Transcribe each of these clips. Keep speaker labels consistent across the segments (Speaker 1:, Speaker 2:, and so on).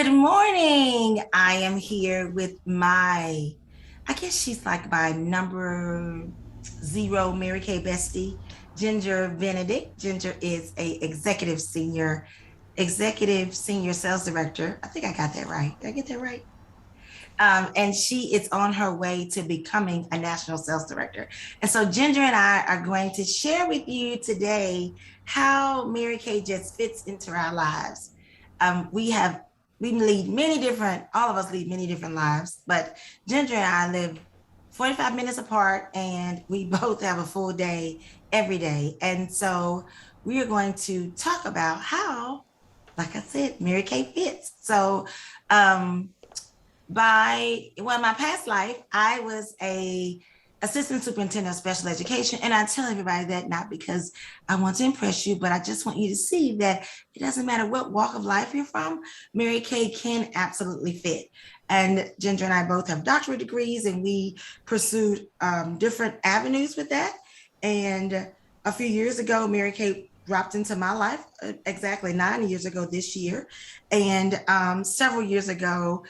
Speaker 1: Good morning. I am here with I guess she's like my number zero Mary Kay bestie, Ginger Benedict. Ginger is a executive senior sales director. I think I got that right. Did I get that right? And she is on her way to becoming a national sales director. And so Ginger and I are going to share with you today how Mary Kay just fits into our lives. We have we lead many different, all of us lead many different lives, but Ginger and I live 45 minutes apart and we both have a full day every day. And so we are going to talk about how, like I said, Mary Kay fits. So um, my past life, I was a assistant superintendent of special education. And I tell everybody that not because I want to impress you, but I just want you to see that it doesn't matter what walk of life you're from, Mary Kay can absolutely fit. And Ginger and I both have doctorate degrees, and we pursued different avenues with that. And a few years ago, Mary Kay dropped into my life, exactly 9 years ago this year. And several years ago,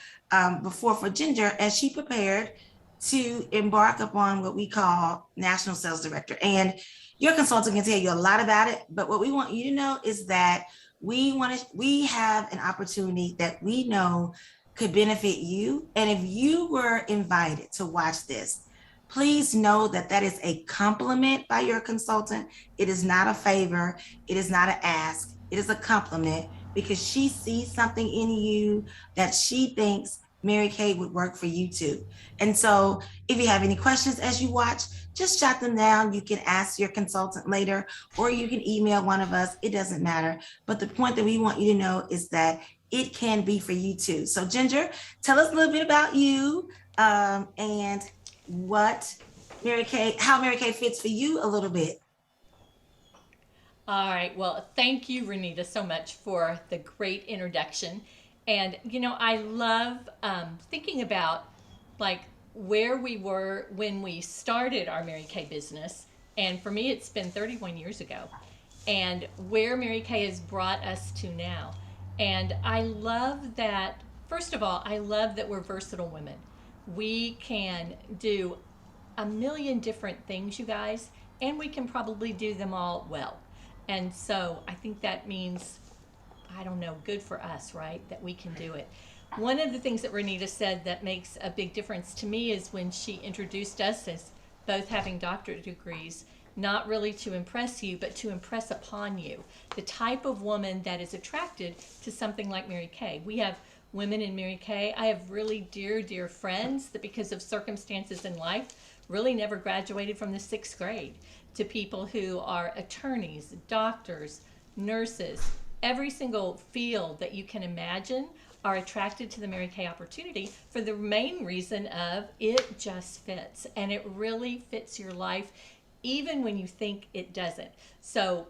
Speaker 1: before for Ginger, as she prepared to embark upon what we call National Sales Director. And your consultant can tell you a lot about it, but what we want you to know is that we have an opportunity that we know could benefit you. And if you were invited to watch this, please know that that is a compliment by your consultant. It is not a favor. It is not an ask. It is a compliment because she sees something in you that she thinks Mary Kay would work for you too. And so if you have any questions as you watch, just jot them down. You can ask your consultant later, or you can email one of us. It doesn't matter. But the point that we want you to know is that it can be for you too. So Ginger, tell us a little bit about you, and what how Mary Kay fits for you a little bit.
Speaker 2: All right. Well, thank you, Ranita, so much for the great introduction. And, I love thinking about like where we were when we started our Mary Kay business. And for me, it's been 31 years ago. And where Mary Kay has brought us to now. And I love that, first of all, I love that we're versatile women. We can do a million different things, you guys, and we can probably do them all well. And so I think that means, I don't know, good for us, right? That we can do it. One of the things that Renita said that makes a big difference to me is when she introduced us as both having doctorate degrees, not really to impress you, but to impress upon you the type of woman that is attracted to something like Mary Kay. We have women in Mary Kay. I have really dear, dear friends that, because of circumstances in life, really never graduated from the sixth grade, to people who are attorneys, doctors, nurses, every single field that you can imagine are attracted to the Mary Kay opportunity for the main reason of it just fits, and it really fits your life even when you think it doesn't. So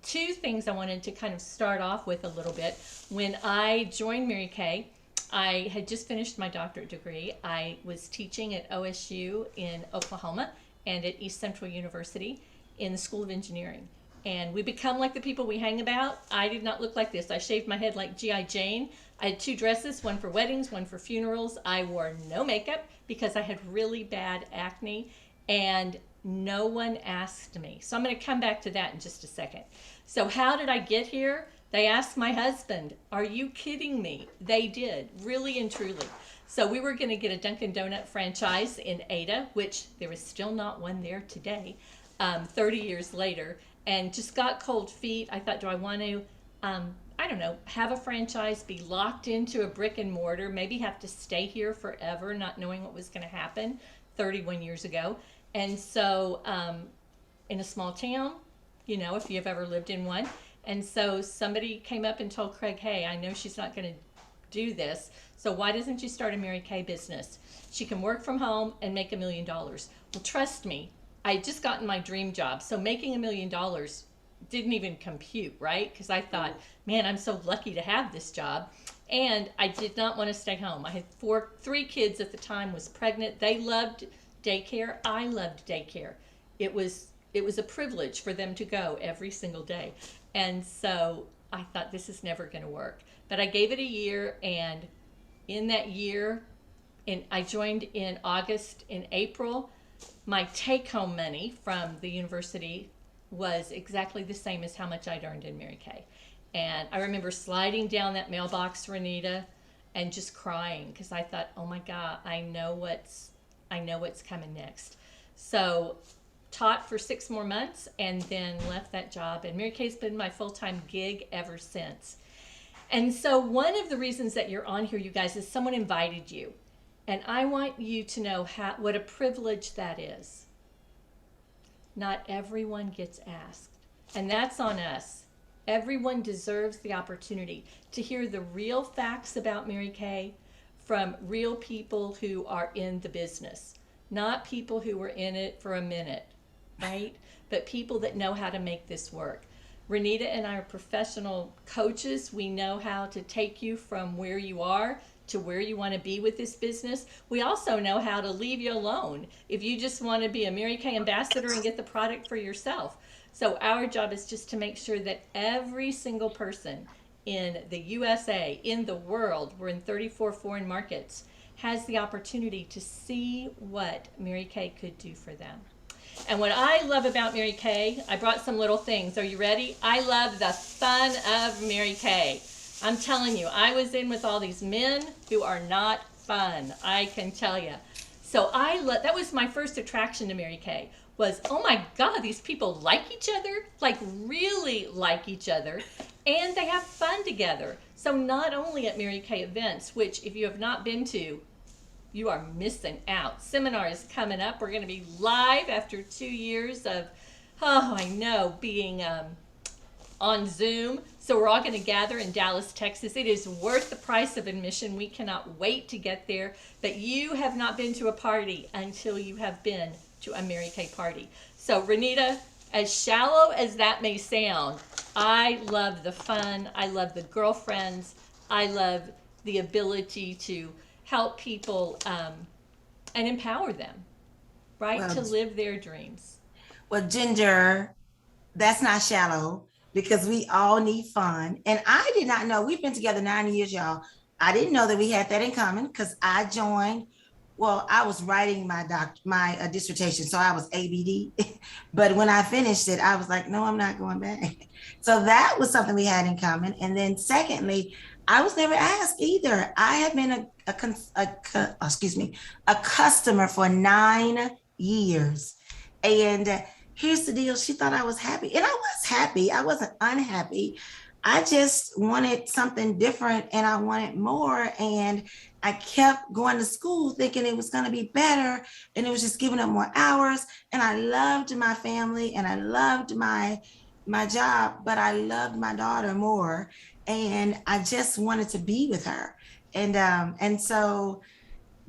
Speaker 2: two things I wanted to kind of start off with a little bit. When I joined Mary Kay, I had just finished my doctorate degree. I was teaching at OSU in Oklahoma and at East Central University in the School of Engineering. And we become like the people we hang about. I did not look like this. I shaved my head like G.I. Jane. I had two dresses, one for weddings, one for funerals. I wore no makeup because I had really bad acne, and no one asked me. So I'm going to come back to that in just a second. So, how did I get here? They asked my husband, "Are you kidding me?" They did, really and truly. So, we were going to get a Dunkin' Donut franchise in Ada, which there is still not one there today, 30 years later, and just got cold feet. I thought, do I want to, I don't know, have a franchise, be locked into a brick and mortar, maybe have to stay here forever, not knowing what was going to happen 31 years ago. And so, in a small town, if you've ever lived in one. And so somebody came up and told Craig, hey, I know she's not going to do this. So why doesn't you start a Mary Kay business? She can work from home and make $1 million. Well, trust me, I had just gotten my dream job. So making $1 million didn't even compute, right? Because I thought, man, I'm so lucky to have this job. And I did not want to stay home. I had three kids at the time, was pregnant. They loved daycare. I loved daycare. It was a privilege for them to go every single day. And so I thought this is never going to work. But I gave it a year, and in that year, and I joined in August. In April, my take home money from the university was exactly the same as how much I'd earned in Mary Kay. And I remember sliding down that mailbox, Renita, and just crying because I thought, oh my God, I know what's coming next. So taught for 6 more months and then left that job. And Mary Kay's been my full time gig ever since. And so, one of the reasons that you're on here, you guys, is someone invited you. And I want you to know what a privilege that is. Not everyone gets asked. And that's on us. Everyone deserves the opportunity to hear the real facts about Mary Kay from real people who are in the business, not people who were in it for a minute, right? But people that know how to make this work. Ranita and I are professional coaches. We know how to take you from where you are to where you want to be with this business. We also know how to leave you alone if you just want to be a Mary Kay ambassador and get the product for yourself. So our job is just to make sure that every single person in the USA, in the world, we're in 34 foreign markets, has the opportunity to see what Mary Kay could do for them. And what I love about Mary Kay, I brought some little things. Are you ready? I love the fun of Mary Kay. I'm telling you, I was in with all these men who are not fun, I can tell you. So that was my first attraction to Mary Kay was, oh my God, these people like each other, like really like each other, and they have fun together. So not only at Mary Kay events, which if you have not been to, you are missing out. Seminar is coming up. We're going to be live after 2 years of, oh, I know, being on Zoom. So we're all going to gather in Dallas, Texas. It is worth the price of admission. We cannot wait to get there. But you have not been to a party until you have been to a Mary Kay party. So Ranita, as shallow as that may sound, I love the fun. I love the girlfriends. I love the ability to help people and empower them, right?
Speaker 1: Well,
Speaker 2: to live their dreams.
Speaker 1: well, Ginger, that's not shallow because we all need fun. And I did not know we've been together 9 years, y'all. I didn't know that we had that in common because I joined. Well, I was writing my dissertation, so I was ABD. But when I finished it, I was like, no, I'm not going back. So that was something we had in common. And then, secondly, I was never asked either. I had been excuse me, a customer for 9 years, and here's the deal. She thought I was happy, and I was happy. I wasn't unhappy. I just wanted something different and I wanted more. And I kept going to school thinking it was going to be better. And it was just giving up more hours. And I loved my family and I loved my job, but I loved my daughter more. And I just wanted to be with her. And so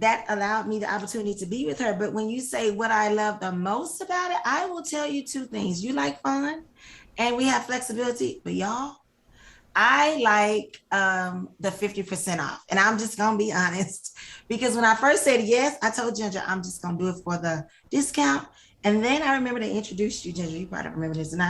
Speaker 1: that allowed me the opportunity to be with her. But when you say what I love the most about it, I will tell you two things. You like fun and we have flexibility, but y'all, I like the 50% off. And I'm just going to be honest, because when I first said yes, I told Ginger, I'm just going to do it for the discount. And then I remember they introduced you, Ginger. You probably remember this. And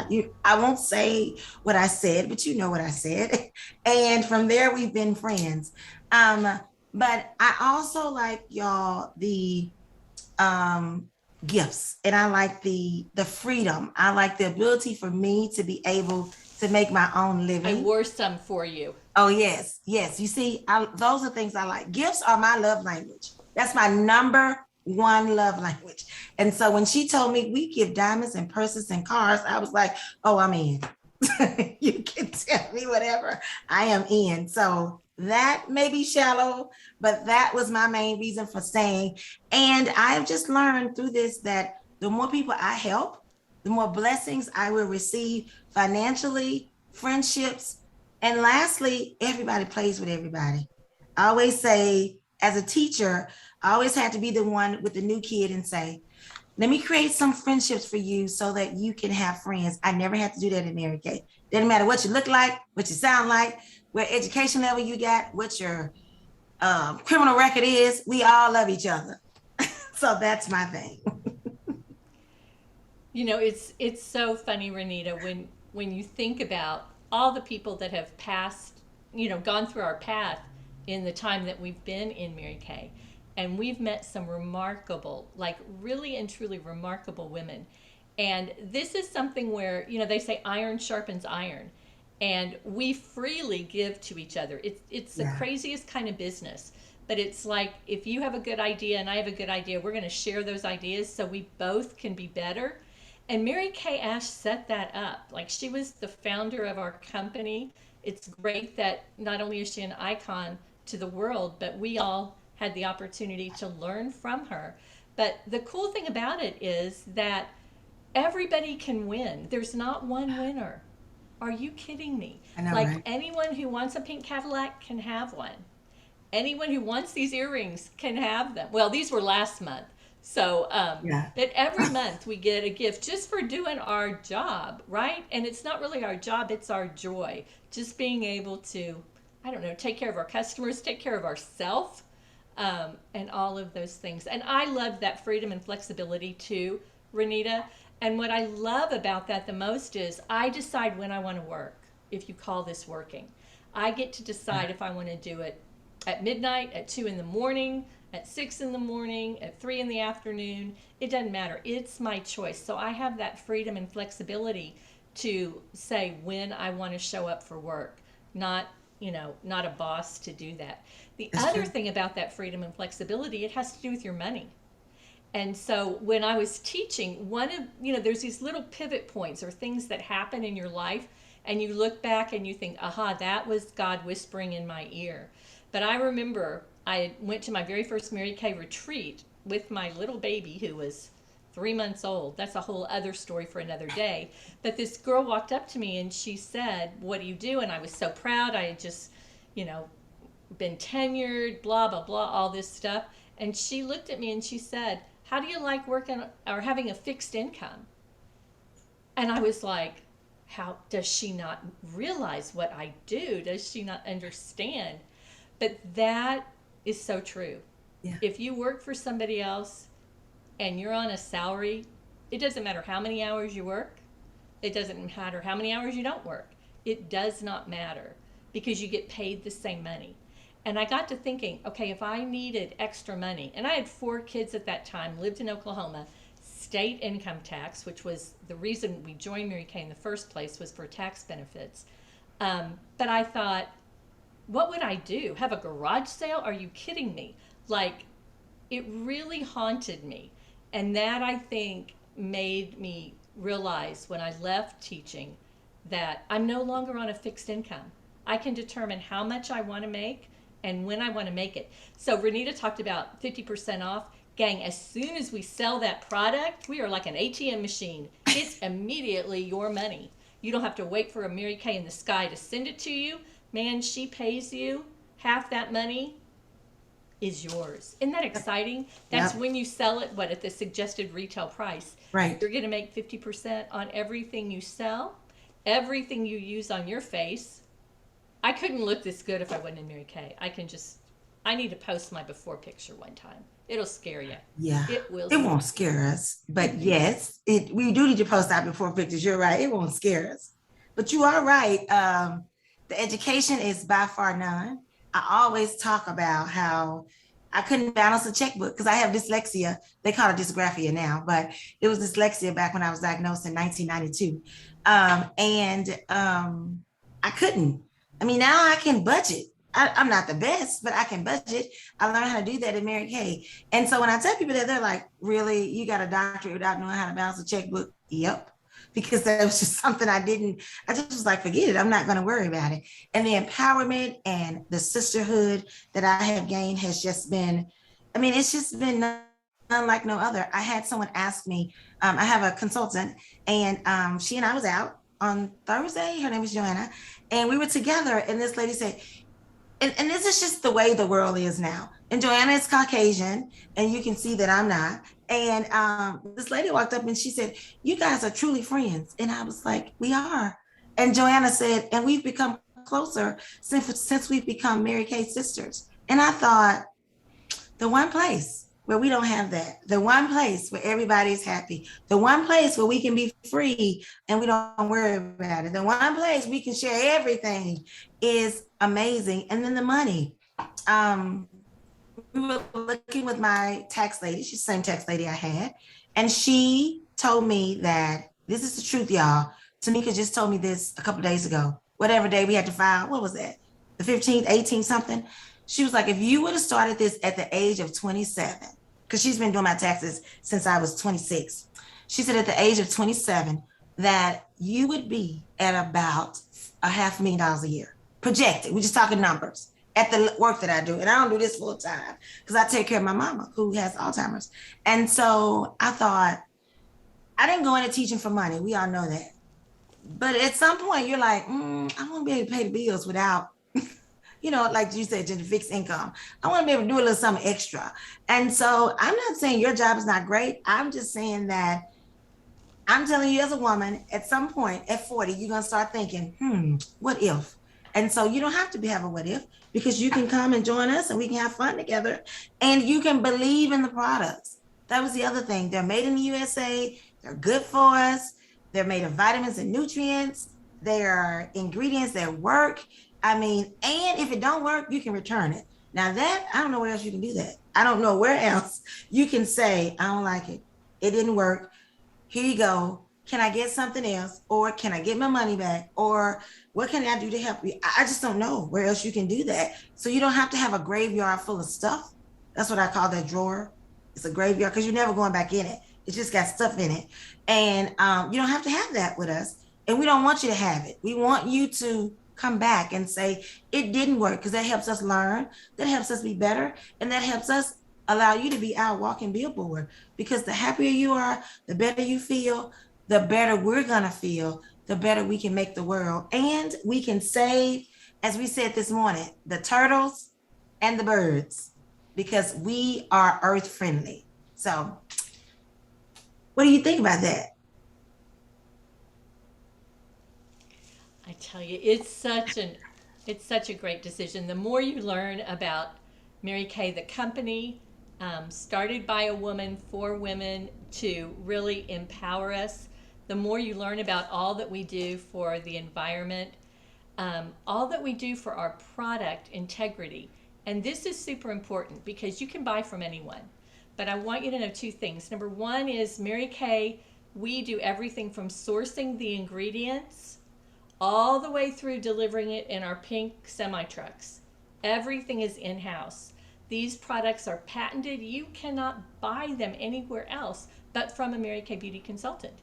Speaker 1: I won't say what I said, but you know what I said. And from there, we've been friends. But I also like, y'all, the gifts, and I like the freedom. I like the ability for me to be able to make my own
Speaker 2: I
Speaker 1: living.
Speaker 2: wore some for you.
Speaker 1: Oh yes, yes. You see, those are things I like. Gifts are my love language. That's my number one love language. And so when she told me we give diamonds and purses and cars, I was like, oh, I'm in. You can tell me whatever, I am in. So that may be shallow, but that was my main reason for staying. And I have just learned through this that the more people I help, the more blessings I will receive financially, friendships, and lastly, everybody plays with everybody. I always say, as a teacher, I always had to be the one with the new kid and say, let me create some friendships for you so that you can have friends. I never had to do that in Mary Kay. Doesn't matter what you look like, what you sound like, what education level you got, what your criminal record is. We all love each other. So that's my thing.
Speaker 2: You know, it's so funny, Renita, when you think about all the people that have passed, gone through our path in the time that we've been in Mary Kay. And we've met some remarkable, like really and truly remarkable women. And this is something where, they say iron sharpens iron. And we freely give to each other. It's the
Speaker 1: Yeah.
Speaker 2: craziest kind of business. But it's like if you have a good idea and I have a good idea, we're going to share those ideas so we both can be better. And Mary Kay Ash set that up. Like she was the founder of our company. It's great that not only is she an icon to the world, but we all had the opportunity to learn from her. But the cool thing about it is that everybody can win. There's not one winner. Are you kidding me?
Speaker 1: I know,
Speaker 2: Like
Speaker 1: right?
Speaker 2: anyone who wants a pink Cadillac can have one. Anyone who wants these earrings can have them. Well, these were last month. So,
Speaker 1: Yeah.
Speaker 2: but every month we get a gift just for doing our job, right? And it's not really our job, it's our joy. Just being able to, I don't know, take care of our customers, take care of ourselves, and all of those things. And I love that freedom and flexibility too, Renita. And what I love about that the most is I decide when I want to work, if you call this working. I get to decide if I want to do it at midnight, at 2 in the morning, at 6 in the morning, at 3 in the afternoon. It doesn't matter. It's my choice. So I have that freedom and flexibility to say when I want to show up for work, not, not a boss to do that. The
Speaker 1: That's
Speaker 2: other
Speaker 1: true.
Speaker 2: thing about that freedom and flexibility, it has to do with your money. And so when I was teaching, there's these little pivot points or things that happen in your life, and you look back and you think, aha, that was God whispering in my ear. But I remember I went to my very first Mary Kay retreat with my little baby who was 3 months old. That's a whole other story for another day. But this girl walked up to me and she said, "What do you do?" And I was so proud. I had just, you know, been tenured, blah, blah, blah, all this stuff. And she looked at me and she said, "How do you like working or having a fixed income?" And I was like, how does she not realize what I do? Does she not understand? But that is so true.
Speaker 1: Yeah.
Speaker 2: If you work for somebody else and you're on a salary, it doesn't matter how many hours you work, it doesn't matter how many hours you don't work. It does not matter because you get paid the same money. And I got to thinking, okay, if I needed extra money, and I had 4 kids at that time, lived in Oklahoma, state income tax, which was the reason we joined Mary Kay in the first place, was for tax benefits. But I thought, what would I do? Have a garage sale? Are you kidding me? Like, it really haunted me. And that, I think, made me realize when I left teaching that I'm no longer on a fixed income. I can determine how much I want to make and when I want to make it. So Renita talked about 50% off. Gang, as soon as we sell that product, we are like an ATM machine. It's immediately your money. You don't have to wait for a Mary Kay in the sky to send it to you. Man, she pays you. Half that money is yours. Isn't that exciting? That's
Speaker 1: Yep.
Speaker 2: when you sell it, what, at the suggested retail price.
Speaker 1: Right.
Speaker 2: You're going to make 50% on everything you sell, everything you use on your face. I couldn't look this good if I wasn't in Mary Kay. I need to post my before picture one time. It'll scare you.
Speaker 1: Yeah.
Speaker 2: It will
Speaker 1: It
Speaker 2: scare
Speaker 1: won't scare us. But yes, we do need to post our before pictures. You're right. It won't scare us. But you are right. The education is by far none. I always talk about how I couldn't balance a checkbook because I have dyslexia. They call it dysgraphia now, but it was dyslexia back when I was diagnosed in 1992. And I couldn't. I mean, now I can budget. I'm not the best, but I can budget. I learned how to do that in Mary Kay. And so when I tell people that, they're like, really, you got a doctorate without knowing how to balance a checkbook? Yep. Because that was just something I just was like, forget it. I'm not going to worry about it. And the empowerment and the sisterhood that I have gained has just been, I mean, it's just been none like no other. I had someone ask me, I have a consultant, and she and I was out on Thursday. Her name is Joanna. And we were together, and this lady said, and this is just the way the world is now. And Joanna is Caucasian, and you can see that I'm not. And this lady walked up and she said, "You guys are truly friends." And I was like, "We are." And Joanna said, "And we've become closer since we've become Mary Kay sisters." And I thought, the one place where we don't have that. The one place where everybody's happy. The one place where we can be free and we don't worry about it. The one place we can share everything is amazing. And then the money. Um, we were looking with my tax lady. She's the same tax lady I had. And she told me that this is the truth, y'all. Tamika just told me this a couple days ago. Whatever day we had to file, what was that? The 15th, 18th, something. She was like, if you would have started this at the age of 27, because she's been doing my taxes since I was 26. She said at the age of 27 that you would be at about a $500,000 a year projected. We're just talking numbers at the work that I do. And I don't do this full time because I take care of my mama who has Alzheimer's. And so I thought, I didn't go into teaching for money. We all know that. But at some point, you're like, I want to be able to pay the bills without, like you said, just fixed income. I want to be able to do a little something extra. And so I'm not saying your job is not great. I'm just saying that I'm telling you as a woman, at some point at 40, you're going to start thinking, what if? And so you don't have to have a what if because you can come and join us and we can have fun together and you can believe in the products. That was the other thing. They're made in the USA. They're good for us. They're made of vitamins and nutrients. They are ingredients that work. I mean, and if it don't work, you can return it. Now that, I don't know where else you can do that. I don't know where else you can say, I don't like it. It didn't work. Here you go. Can I get something else? Or can I get my money back? Or what can I do to help you? I just don't know where else you can do that. So you don't have to have a graveyard full of stuff. That's what I call that drawer. It's a graveyard because you're never going back in it. It's just got stuff in it. And you don't have to have that with us. And we don't want you to have it. We want you to come back and say, it didn't work because that helps us learn. That helps us be better. And that helps us allow you to be our walking billboard because the happier you are, the better you feel, the better we're going to feel, the better we can make the world. And we can save, as we said this morning, the turtles and the birds because we are earth friendly. So what do you think about that?
Speaker 2: I tell you, it's such a great decision. The more you learn about Mary Kay, the company, started by a woman for women to really empower us, the more you learn about all that we do for the environment, all that we do for our product integrity. And this is super important because you can buy from anyone. But I want you to know two things. Number one is Mary Kay, we do everything from sourcing the ingredients all the way through delivering it in our pink semi trucks. Everything is in house. These products are patented. You cannot buy them anywhere else but from a Mary Kay Beauty Consultant.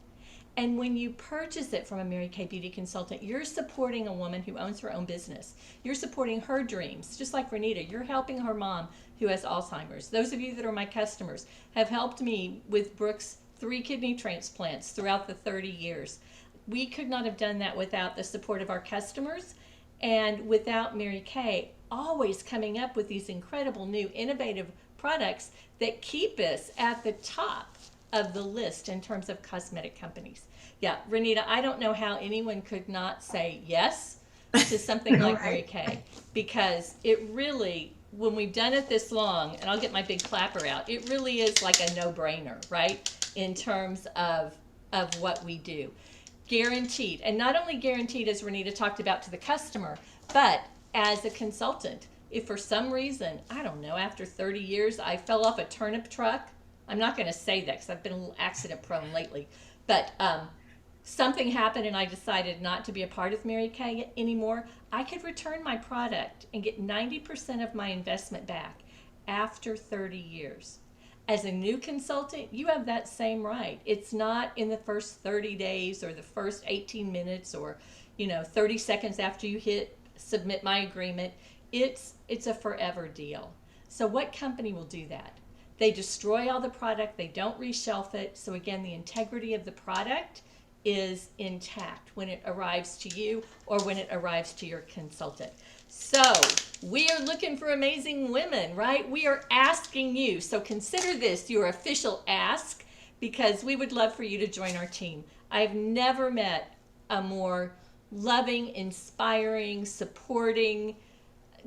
Speaker 2: And when you purchase it from a Mary Kay Beauty Consultant, you're supporting a woman who owns her own business. You're supporting her dreams, just like Ranita. You're helping her mom who has Alzheimer's. Those of you that are my customers have helped me with Brooke's 3 kidney transplants throughout the 30 years. We could not have done that without the support of our customers and without Mary Kay always coming up with these incredible new innovative products that keep us at the top of the list in terms of cosmetic companies. Yeah, Renita, I don't know how anyone could not say yes to something like Mary Kay because it really, when we've done it this long, and I'll get my big clapper out, it really is like a no-brainer, right? In terms of what we do. Guaranteed, and not only guaranteed as Ranita talked about to the customer, but as a consultant. If for some reason, I don't know, after 30 years I fell off a turnip truck, I'm not going to say that because I've been a little accident prone lately, but something happened and I decided not to be a part of Mary Kay anymore, I could return my product and get 90% of my investment back after 30 years. As a new consultant, you have that same right. It's not in the first 30 days or the first 18 minutes or 30 seconds after you hit submit my agreement. It's a forever deal. So what company will do that? They destroy all the product, they don't reshelf it. So again, the integrity of the product is intact when it arrives to you or when it arrives to your consultant. So we are looking for amazing women, right? We are asking you. So consider this your official ask because we would love for you to join our team. I've never met a more loving, inspiring, supporting,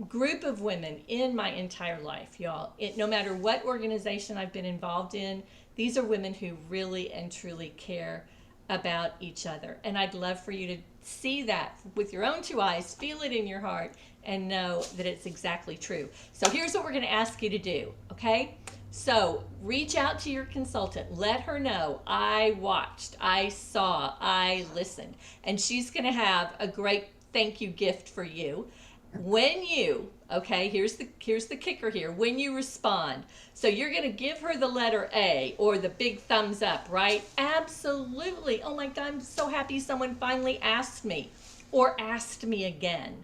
Speaker 2: group of women in my entire life, y'all. No matter what organization I've been involved in, these are women who really and truly care about each other. And I'd love for you to see that with your own two eyes, feel it in your heart, and know that it's exactly true. So here's what we're going to ask you to do, okay? So reach out to your consultant. Let her know I watched, I saw, I listened. And she's going to have a great thank you gift for you when you, okay, here's the kicker here, when you respond. So you're going to give her the letter A or the big thumbs up, right? Absolutely. Oh my god, I'm so happy someone finally asked me or asked me again.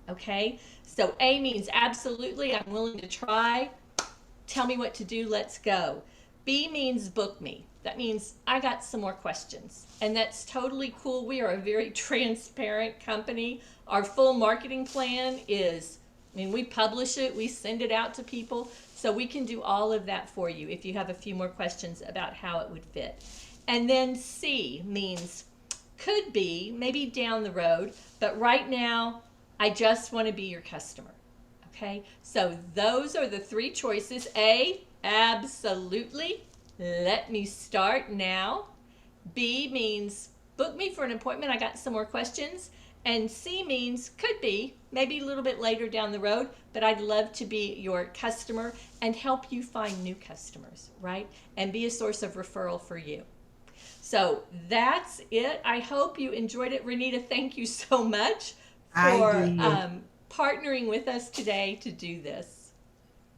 Speaker 2: Okay? So A means absolutely, I'm willing to try. Tell me what to do, let's go. B means book me. That means I got some more questions. And that's totally cool. We are a very transparent company. Our full marketing plan is, I mean, we publish it, we send it out to people. So we can do all of that for you if you have a few more questions about how it would fit. And then C means could be, maybe down the road, but right now, I just want to be your customer. Okay, so those are the three choices. A, absolutely. Let me start now. B means book me for an appointment. I got some more questions. And C means could be, maybe a little bit later down the road, but I'd love to be your customer and help you find new customers, right? And be a source of referral for you. So that's it. I hope you enjoyed it. Ranita, thank you so much
Speaker 1: I
Speaker 2: for
Speaker 1: did.
Speaker 2: partnering with us today to do this.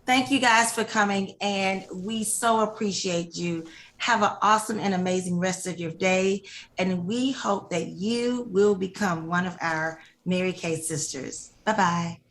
Speaker 1: Thank you guys for coming, and we so appreciate you. Have an awesome and amazing rest of your day, and we hope that you will become one of our Mary Kay sisters. Bye bye.